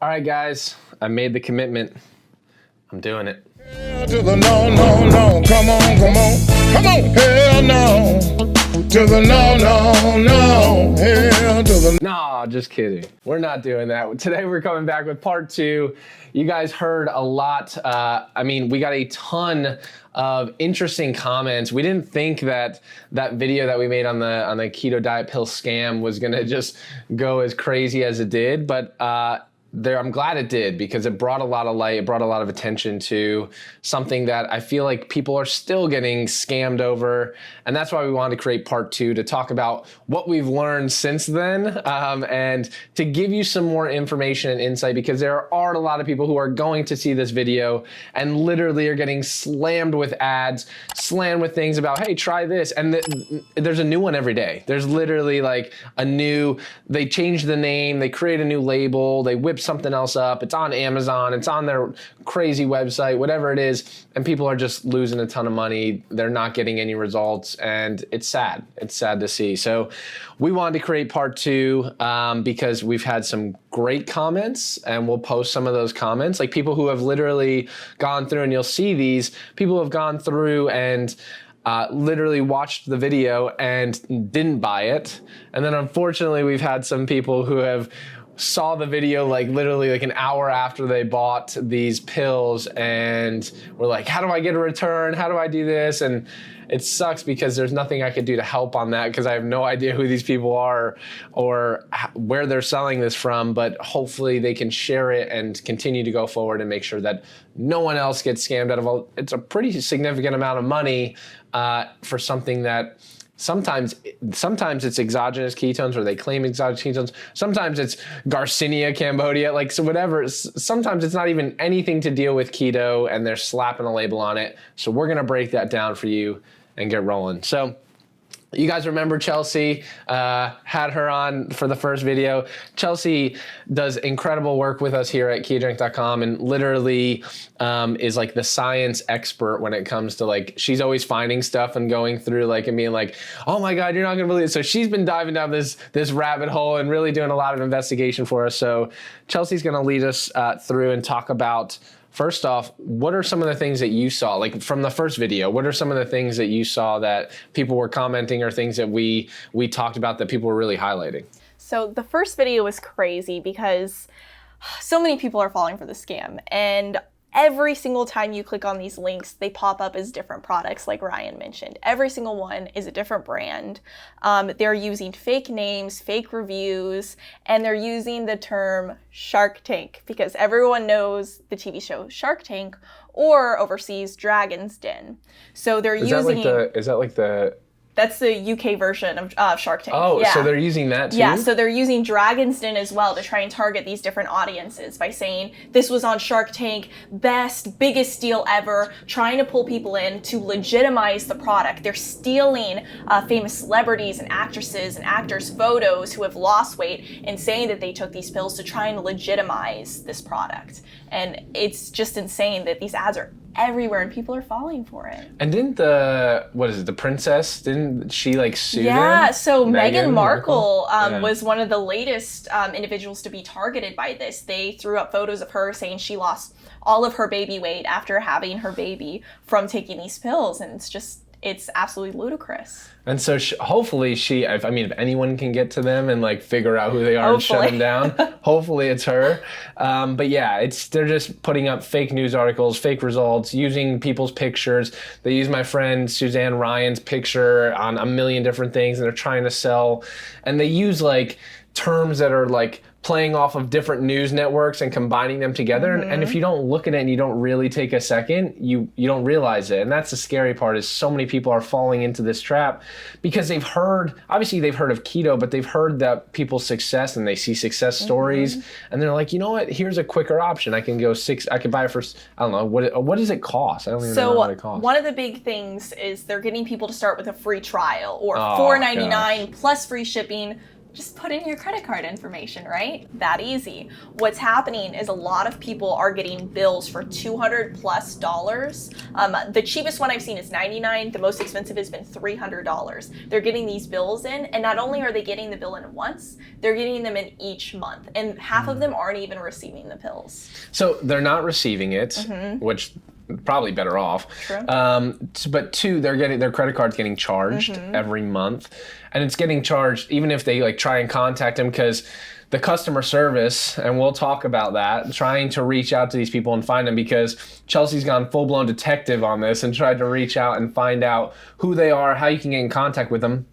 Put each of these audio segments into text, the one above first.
All right, guys, I made the commitment. I'm doing it. To the no, no, no, come on, come on, come on, hell no. To the no, no, no, hell to the... No, just kidding. We're not doing that. Today we're coming back with part 2. You guys heard a lot. We got a ton of interesting comments. We didn't think that video that we made on the keto diet pill scam was gonna just go as crazy as it did, but I'm glad it did, because it brought a lot of light, it brought a lot of attention to something that I feel like people are still getting scammed over. And that's why we wanted to create part 2, to talk about what we've learned since then, and to give you some more information and insight, because there are a lot of people who are going to see this video and literally are getting slammed with ads, slammed with things about, hey, try this. And there's a new one every day. There's literally like they change the name, they create a new label, they whip something else up, it's on Amazon, it's on their crazy website, whatever it is, and people are just losing a ton of money. They're not getting any results, and it's sad. It's sad to see. So we wanted to create part 2 because we've had some great comments, and we'll post some of those comments, like people who have literally gone through, and you'll see these people who have gone through and literally watched the video and didn't buy it. And then unfortunately we've had some people who have saw the video like literally like an hour after they bought these pills and were like, how do I get a return? How do I do this? And it sucks because there's nothing I could do to help on that, because I have no idea who these people are or where they're selling this from, but hopefully they can share it and continue to go forward and make sure that no one else gets scammed out of it's a pretty significant amount of money for something that sometimes it's exogenous ketones, or they claim exogenous ketones. Sometimes it's Garcinia Cambodia, like, so whatever. Sometimes it's not even anything to deal with keto, and they're slapping a label on it. So we're gonna break that down for you and get rolling. So you guys remember Chelsea, had her on for the first video. Chelsea does incredible work with us here at KetoDrink.com, and literally is like the science expert when it comes to, like, she's always finding stuff and going through like and being like, oh my God, you're not gonna believe it. So she's been diving down this rabbit hole and really doing a lot of investigation for us. So Chelsea's gonna lead us through and talk about, first off, what are some of the things that you saw, like from the first video, what are some of the things that you saw that people were commenting, or things that we talked about that people were really highlighting? So the first video was crazy because so many people are falling for the scam, and every single time you click on these links, they pop up as different products, like Ryan mentioned. Every single one is a different brand. They're using fake names, fake reviews, and they're using the term Shark Tank, because everyone knows the TV show Shark Tank, or overseas Dragon's Den. So they're using... Is that like the... That's the UK version of Shark Tank. Oh, yeah. So they're using that too? Yeah, so they're using Dragon's Den as well to try and target these different audiences by saying, this was on Shark Tank, best, biggest deal ever, trying to pull people in to legitimize the product. They're stealing famous celebrities and actresses and actors' photos who have lost weight and saying that they took these pills to try and legitimize this product. And it's just insane that these ads are everywhere and people are falling for it. And didn't the princess, didn't she like sue them? Yeah, so Meghan Markle Yeah. was one of the latest individuals to be targeted by this. They threw up photos of her saying she lost all of her baby weight after having her baby from taking these pills, and it's absolutely ludicrous. And so hopefully if anyone can get to them and like figure out who they are and shut them down, hopefully it's her. But yeah, they're just putting up fake news articles, fake results, using people's pictures. They use my friend Suzanne Ryan's picture on a million different things, and they're trying to sell. And they use like terms that are like playing off of different news networks and combining them together. Mm-hmm. And if you don't look at it and you don't really take a second, you don't realize it. And that's the scary part, is so many people are falling into this trap because they've heard of keto, but they've heard that people's success, and they see success stories, and they're like, you know what, here's a quicker option. I can buy it for, I don't know, what does it cost? I don't even know what it costs. One of the big things is they're getting people to start with a free trial, or $4.99 plus free shipping, Just put in your credit card information, right? That easy. What's happening is a lot of people are getting bills for $200+ The cheapest one I've seen is $99. The most expensive has been $300. They're getting these bills in, and not only are they getting the bill in once, they're getting them in each month, and half of them aren't even receiving the pills. So they're not receiving it, which probably better off. True. But two, they're getting their credit card's getting charged every month, and it's getting charged even if they like try and contact them, because the customer service, and we'll talk about that, trying to reach out to these people and find them, because Chelsea's gone full-blown detective on this and tried to reach out and find out who they are, how you can get in contact with them.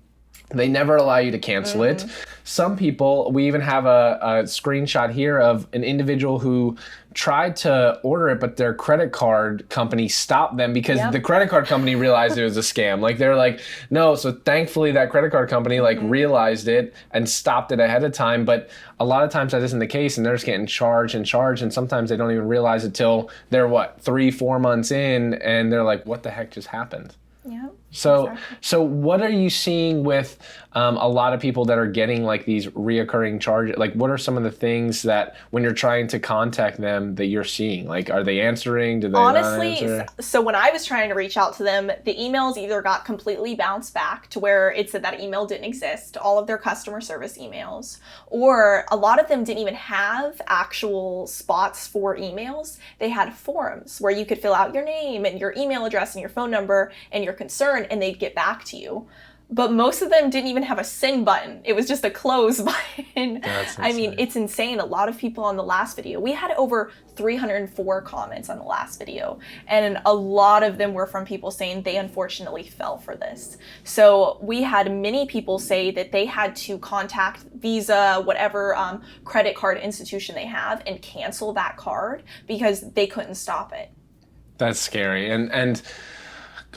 They never allow you to cancel it. Some people, we even have a screenshot here of an individual who tried to order it, but their credit card company stopped them because the credit card company realized it was a scam. Like they're like, no. So thankfully that credit card company like realized it and stopped it ahead of time. But a lot of times that isn't the case, and they're just getting charged, and sometimes they don't even realize it till they're 3-4 months in, and they're like, what the heck just happened? Yeah. So what are you seeing with a lot of people that are getting like these reoccurring charges? Like, what are some of the things that when you're trying to contact them that you're seeing? Like, are they answering? Do they honestly not answer? So when I was trying to reach out to them, the emails either got completely bounced back to where it said that email didn't exist, all of their customer service emails, or a lot of them didn't even have actual spots for emails. They had forums where you could fill out your name and your email address and your phone number and your concern, and they'd get back to you. But most of them didn't even have a send button. It was just a close button. I mean, it's insane. A lot of people on the last video, we had over 304 comments on the last video, and a lot of them were from people saying they unfortunately fell for this. So we had many people say that they had to contact Visa, whatever credit card institution they have, and cancel that card because they couldn't stop it. That's scary. And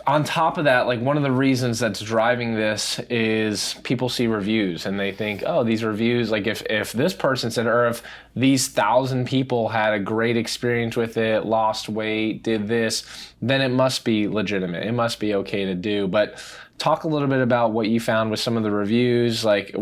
on top of that, like one of the reasons that's driving this is people see reviews and they think, oh, these reviews, like if this person said, or if these 1,000 people had a great experience with it, lost weight, did this, then it must be legitimate. It must be okay to do. But talk a little bit about what you found with some of the reviews. Like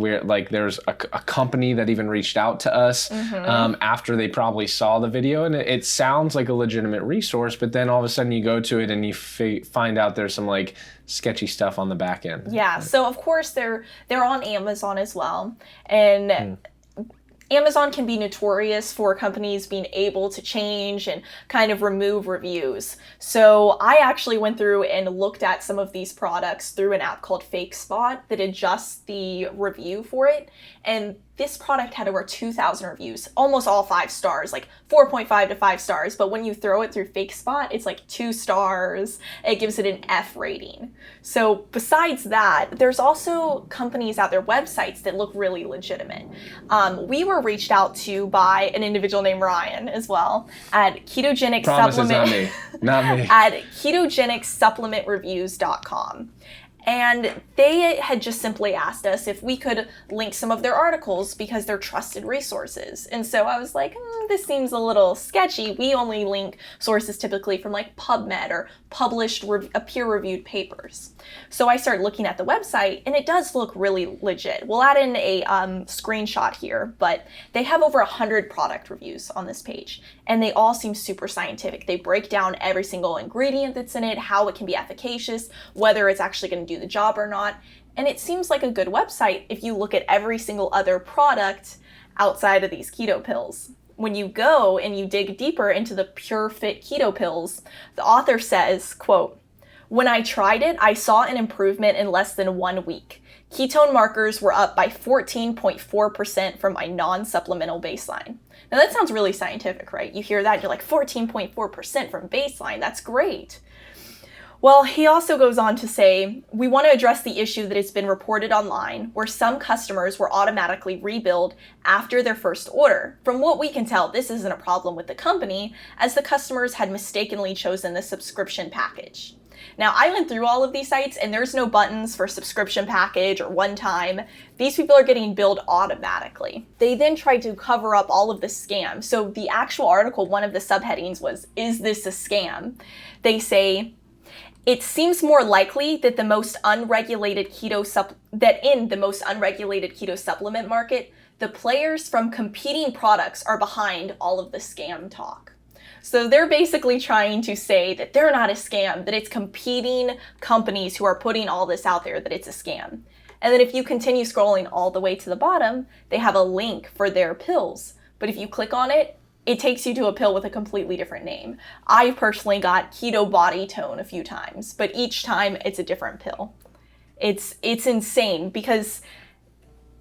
there's a company that even reached out to us after they probably saw the video, and it sounds like a legitimate resource, but then all of a sudden you go to it and you find out there's some like sketchy stuff on the back end. Yeah, so of course they're on Amazon as well, and Amazon can be notorious for companies being able to change and kind of remove reviews. So I actually went through and looked at some of these products through an app called FakeSpot that adjusts the review for it. And this product had over 2,000 reviews, almost all 5 stars, like 4.5 to 5 stars. But when you throw it through FakeSpot, it's like 2 stars. It gives it an F rating. So besides that, there's also companies out there, websites that look really legitimate. We were reached out to by an individual named Ryan as well at ketogenic supplement. Not me. At ketogenicssupplementreviews.com. And they had just simply asked us if we could link some of their articles because they're trusted resources. And so I was like, this seems a little sketchy. We only link sources typically from like PubMed or published peer-reviewed papers. So I started looking at the website, and it does look really legit. We'll add in a screenshot here, but they have over 100 product reviews on this page, and they all seem super scientific. They break down every single ingredient that's in it, how it can be efficacious, whether it's actually going to do the job or not. And it seems like a good website if you look at every single other product outside of these keto pills. When you go and you dig deeper into the Pure Fit keto pills, the author says, quote, "When I tried it, I saw an improvement in less than 1 week. Ketone markers were up by 14.4% from my non-supplemental baseline." Now that sounds really scientific, right? You hear that, you're like 14.4% from baseline, that's great. Well, he also goes on to say, "We want to address the issue that has been reported online where some customers were automatically rebilled after their first order. From what we can tell, this isn't a problem with the company, as the customers had mistakenly chosen the subscription package." Now, I went through all of these sites, and there's no buttons for subscription package or one time. These people are getting billed automatically. They then tried to cover up all of the scam. So the actual article, one of the subheadings was, "Is this a scam?" They say, It seems more likely that in the most unregulated keto supplement market, the players from competing products are behind all of the scam talk. So they're basically trying to say that they're not a scam, that it's competing companies who are putting all this out there, that it's a scam. And then if you continue scrolling all the way to the bottom, they have a link for their pills. But if you click on it, it takes you to a pill with a completely different name. I personally got Keto Body Tone a few times, but each time it's a different pill. It's insane, because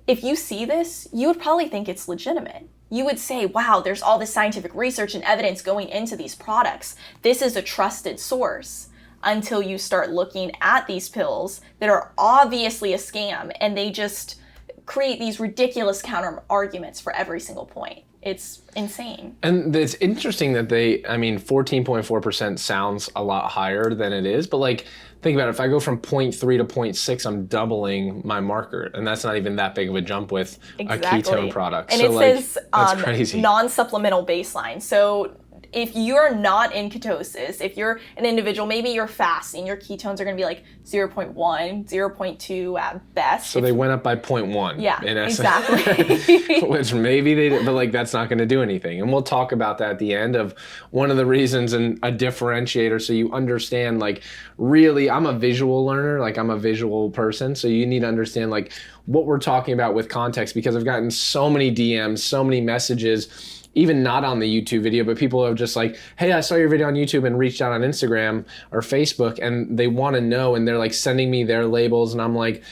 if you see this, you would probably think it's legitimate. You would say, wow, there's all this scientific research and evidence going into these products. This is a trusted source. Until you start looking at these pills that are obviously a scam, and they just create these ridiculous counter arguments for every single point. It's insane. And it's interesting that 14.4% sounds a lot higher than it is, but like, think about it. If I go from 0.3 to 0.6, I'm doubling my marker, and that's not even that big of a jump with a ketone product. And so it says that's crazy. Non-supplemental baseline. So if you're not in ketosis, if you're an individual, maybe you're fasting, your ketones are going to be like 0.1, 0.2 at best. So they went up by 0.1. Yeah, in essence. exactly. Which maybe they did, but like that's not going to do anything. And we'll talk about that at the end of one of the reasons and a differentiator, so you understand, like, really, I'm a visual learner, like I'm a visual person, so you need to understand like what we're talking about with context, because I've gotten so many DMs, so many messages, even not on the YouTube video, but people have just like, hey, I saw your video on YouTube and reached out on Instagram or Facebook, and they want to know, and they're like sending me their labels, and I'm like,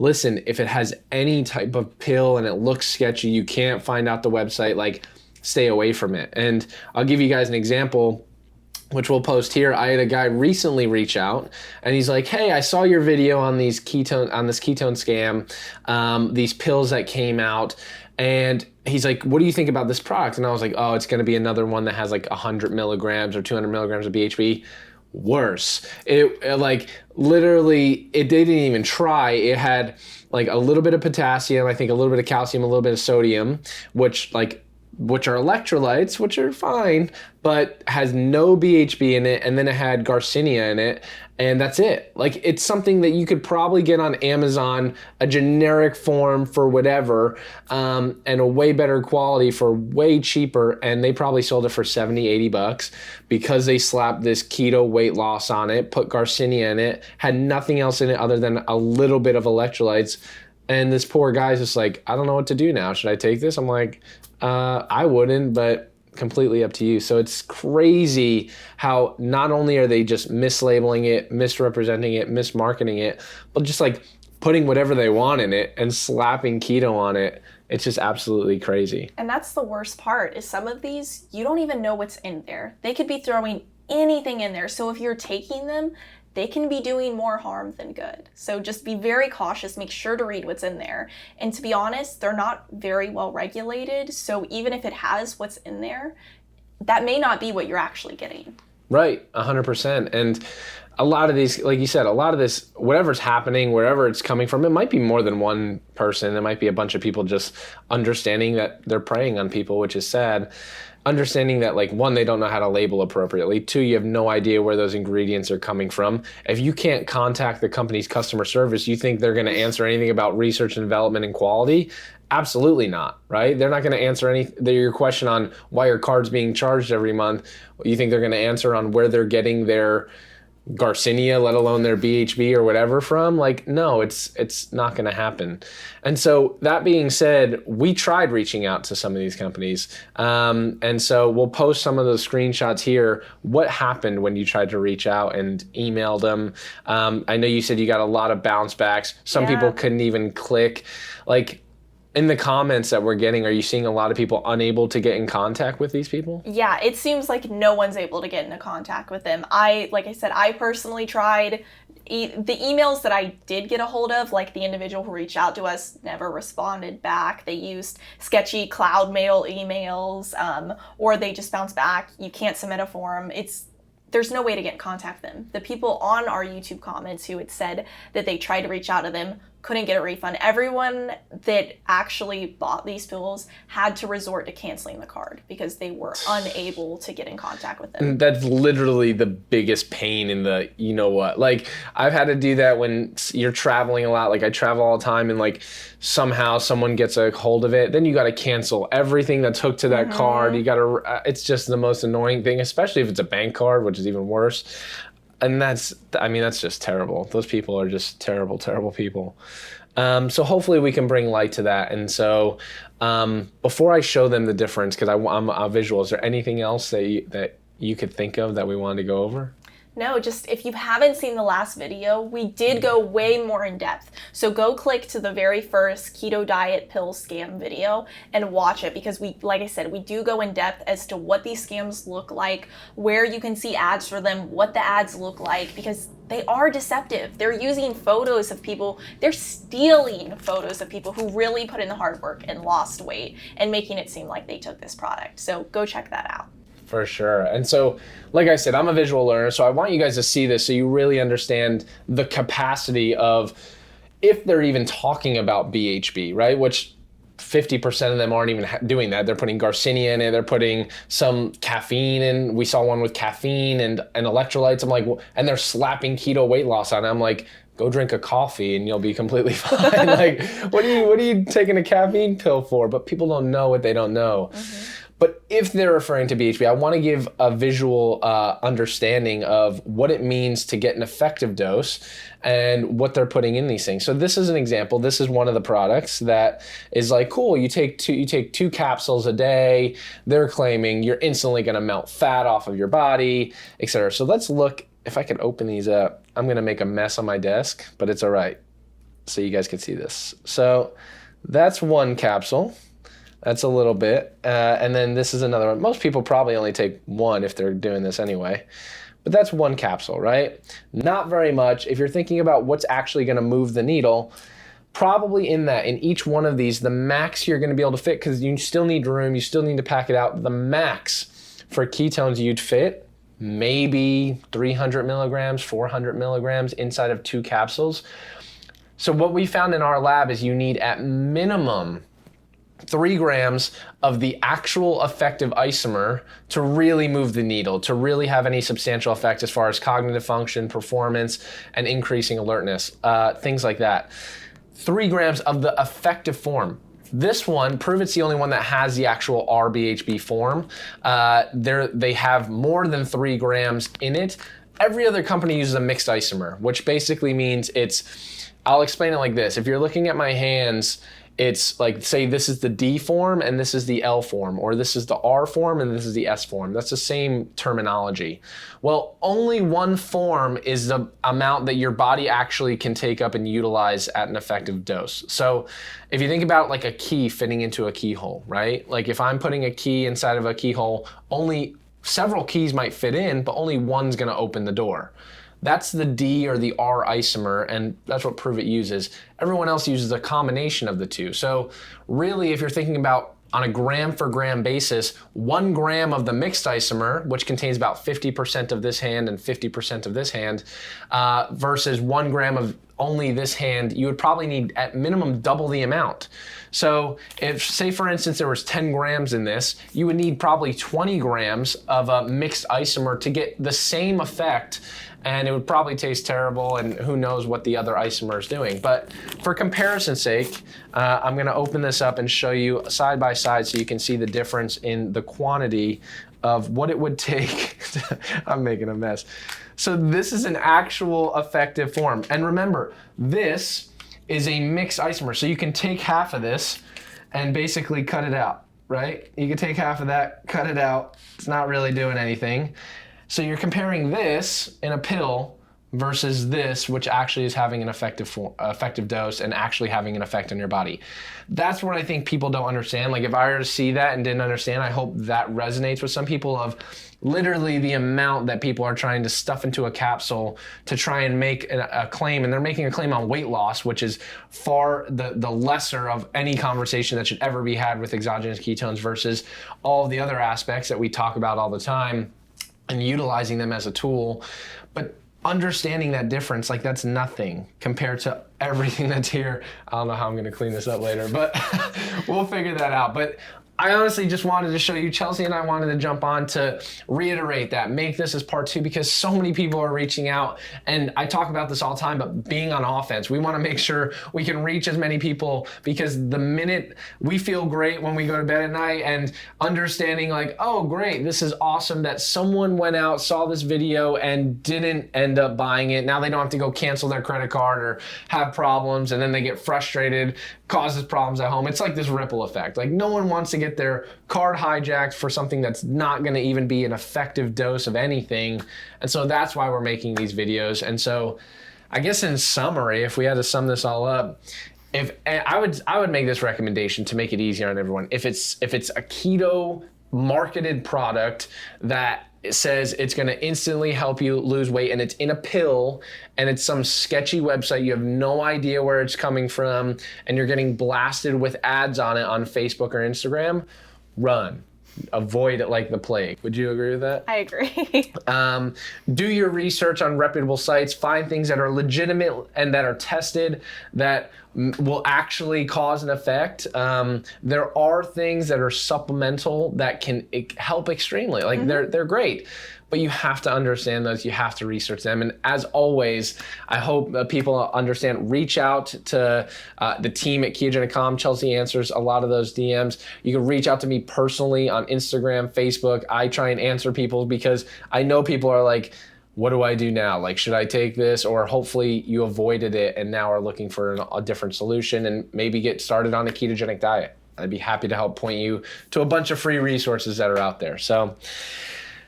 listen, if it has any type of pill and it looks sketchy, you can't find out the website, like stay away from it. And I'll give you guys an example, which we'll post here. I had a guy recently reach out, and he's like, hey, I saw your video on this ketone scam, these pills that came out. And he's like, what do you think about this product? And I was like, oh, it's going to be another one that has like 100 milligrams or 200 milligrams of BHB. Worse. It like literally, it didn't even try. It had like a little bit of potassium, I think a little bit of calcium, a little bit of sodium, which are electrolytes, which are fine, but has no BHB in it. And then it had Garcinia in it, and that's it. Like, it's something that you could probably get on Amazon, a generic form for whatever, and a way better quality for way cheaper. And they probably sold it for 70, 80 bucks because they slapped this keto weight loss on it, put Garcinia in it, had nothing else in it other than a little bit of electrolytes. And this poor guy's just like, I don't know what to do now. Should I take this? I'm like, I wouldn't, but completely up to you. So it's crazy how not only are they just mislabeling it, misrepresenting it, mismarketing it, but just like putting whatever they want in it and slapping keto on it. It's just absolutely crazy. And that's the worst part, is some of these, you don't even know what's in there. They could be throwing anything in there. So if you're taking them, they can be doing more harm than good. So just be very cautious, make sure to read what's in there. And to be honest, they're not very well regulated. So even if it has what's in there, that may not be what you're actually getting. Right, 100%. And a lot of these, like you said, a lot of this, whatever's happening, wherever it's coming from, it might be more than one person. It might be a bunch of people just understanding that they're preying on people, which is sad. Understanding that, like, one, they don't know how to label appropriately. Two, you have no idea where those ingredients are coming from. If you can't contact the company's customer service, you think they're going to answer anything about research and development and quality? Absolutely not, right? They're not going to answer your question on why your card's being charged every month. You think they're going to answer on where they're getting their Garcinia, let alone their BHB or whatever from? Like, no, it's not going to happen. And so that being said, we tried reaching out to some of these companies. And so we'll post some of those screenshots here. What happened when you tried to reach out and emailed them? I know you said you got a lot of bounce backs. Some people couldn't even click. Like, in the comments that we're getting, are you seeing a lot of people unable to get in contact with these people? Yeah, it seems like no one's able to get into contact with them. Like I said, I personally tried. The emails that I did get a hold of, like the individual who reached out to us, never responded back. They used sketchy cloud mail emails, or they just bounced back. You can't submit a form. There's no way to get in contact with them. The people on our YouTube comments who had said that they tried to reach out to them couldn't get a refund. Everyone that actually bought these pills had to resort to canceling the card because they were unable to get in contact with them. That's literally the biggest pain in the, you know what, like I've had to do that when you're traveling a lot. Like I travel all the time and like somehow someone gets a hold of it, then you got to cancel everything that's hooked to that card. You got to, it's just the most annoying thing, especially if it's a bank card, which is even worse. And that's just terrible. Those people are just terrible, terrible people. So hopefully we can bring light to that. And so before I show them the difference, because I'm a visual, is there anything else that you could think of that we wanted to go over? No, just if you haven't seen the last video, we did go way more in depth. So go click to the very first keto diet pill scam video and watch it, because we, like I said, we do go in depth as to what these scams look like, where you can see ads for them, what the ads look like, because they are deceptive. They're using photos of people, they're stealing photos of people who really put in the hard work and lost weight and making it seem like they took this product. So go check that out. For sure. And so, like I said, I'm a visual learner, so I want you guys to see this so you really understand the capacity of, if they're even talking about BHB, right? Which 50% of them aren't even doing that. They're putting Garcinia in it. They're putting some caffeine in. We saw one with caffeine and electrolytes. I'm like, and they're slapping keto weight loss on it. I'm like, go drink a coffee and you'll be completely fine. Like, what are you taking a caffeine pill for? But people don't know what they don't know. But if they're referring to BHB, I want to give a visual understanding of what it means to get an effective dose and what they're putting in these things. So this is an example. This is one of the products that is like, cool, you take two capsules a day. They're claiming you're instantly going to melt fat off of your body, etc. So let's look. If I could open these up, I'm going to make a mess on my desk, but it's all right. So you guys can see this. So that's one capsule. That's a little bit. And then this is another one. Most people probably only take one if they're doing this anyway. But that's one capsule, right? Not very much. If you're thinking about what's actually going to move the needle, probably in each one of these, the max you're going to be able to fit, because you still need room, you still need to pack it out. The max for ketones you'd fit, maybe 300 milligrams, 400 milligrams inside of 2 capsules. So what we found in our lab is you need at minimum 3 grams of the actual effective isomer to really move the needle, to really have any substantial effect as far as cognitive function, performance, and increasing alertness, things like that. 3 grams of the effective form. This one, Prove It's the only one that has the actual RBHB form. They have more than 3 grams in it. Every other company uses a mixed isomer, which basically means I'll explain it like this. If you're looking at my hands, it's like, say this is the D form and this is the L form, or this is the R form and this is the S form. That's the same terminology. Well, only one form is the amount that your body actually can take up and utilize at an effective dose. So if you think about like a key fitting into a keyhole, right? Like if I'm putting a key inside of a keyhole, only several keys might fit in, but only one's gonna open the door. That's the D or the R isomer, and that's what Prove It uses. Everyone else uses a combination of the two. So really, if you're thinking about on a gram for gram basis, 1 gram of the mixed isomer, which contains about 50% of this hand and 50% of this hand, versus 1 gram of only this hand, you would probably need at minimum double the amount. So if, say for instance, there was 10 grams in this, you would need probably 20 grams of a mixed isomer to get the same effect, and it would probably taste terrible, and who knows what the other isomer is doing. But for comparison's sake, I'm gonna open this up and show you side by side so you can see the difference in the quantity of what it would take. I'm making a mess. So this is an actual effective form. And remember, this is a mixed isomer. So you can take half of this and basically cut it out, right? You can take half of that, cut it out. It's not really doing anything. So you're comparing this in a pill versus this, which actually is having an effective dose and actually having an effect on your body. That's what I think people don't understand. Like if I were to see that and didn't understand, I hope that resonates with some people, of literally the amount that people are trying to stuff into a capsule to try and make a claim. And they're making a claim on weight loss, which is far the lesser of any conversation that should ever be had with exogenous ketones versus all of the other aspects that we talk about all the time and utilizing them as a tool. But understanding that difference, like that's nothing compared to everything that's here. I don't know how I'm gonna clean this up later, but we'll figure that out. But I honestly just wanted to show you, Chelsea and I wanted to jump on to reiterate that, make this as part 2, because so many people are reaching out, and I talk about this all the time, but being on offense, we want to make sure we can reach as many people, because the minute we feel great when we go to bed at night and understanding like, oh great, this is awesome that someone went out, saw this video and didn't end up buying it. Now they don't have to go cancel their credit card or have problems, and then they get frustrated, causes problems at home. It's like this ripple effect. Like no one wants to get their card hijacked for something that's not going to even be an effective dose of anything. And so that's why we're making these videos. And so I guess in summary, if we had to sum this all up, I would make this recommendation to make it easier on everyone. If it's a keto marketed product that it says it's going to instantly help you lose weight, and it's in a pill, and it's some sketchy website, you have no idea where it's coming from, and you're getting blasted with ads on it on Facebook or Instagram, run. Avoid it like the plague. Would you agree with that? I agree. Do your research on reputable sites. Find things that are legitimate and that are tested that will actually cause an effect. There are things that are supplemental that can help extremely. Like they're great. But you have to understand those, you have to research them. And as always, I hope that people understand, reach out to the team at 𝐘𝐓. Chelsea answers a lot of those DMs. You can reach out to me personally on Instagram, Facebook. I try and answer people because I know people are like, what do I do now? Like, should I take this? Or hopefully you avoided it and now are looking for a different solution and maybe get started on a ketogenic diet. I'd be happy to help point you to a bunch of free resources that are out there. So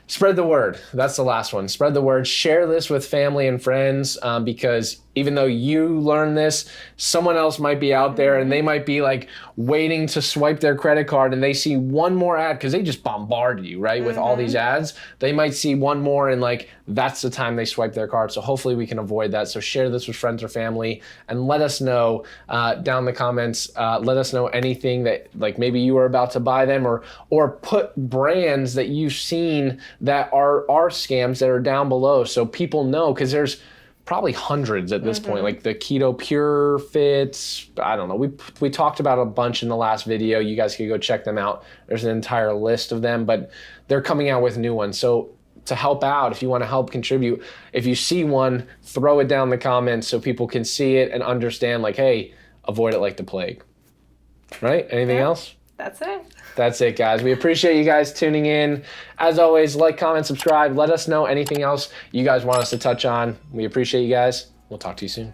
spread the word. That's the last one. Spread the word. Share this with family and friends because even though you learn this, someone else might be out there and they might be like waiting to swipe their credit card and they see one more ad because they just bombard you, right? With all these ads. They might see one more and like that's the time they swipe their card. So hopefully we can avoid that. So share this with friends or family and let us know down in the comments. Let us know anything that like maybe you are about to buy them or put brands that you've seen that are scams that are down below so people know, because there's probably hundreds at this point, like the Keto Pure Fits. I don't know. We talked about a bunch in the last video. You guys can go check them out. There's an entire list of them, but they're coming out with new ones. So to help out, if you want to help contribute, if you see one, throw it down in the comments so people can see it and understand like, hey, avoid it like the plague. Right? Anything else? That's it. That's it, guys. We appreciate you guys tuning in. As always, like, comment, subscribe. Let us know anything else you guys want us to touch on. We appreciate you guys. We'll talk to you soon.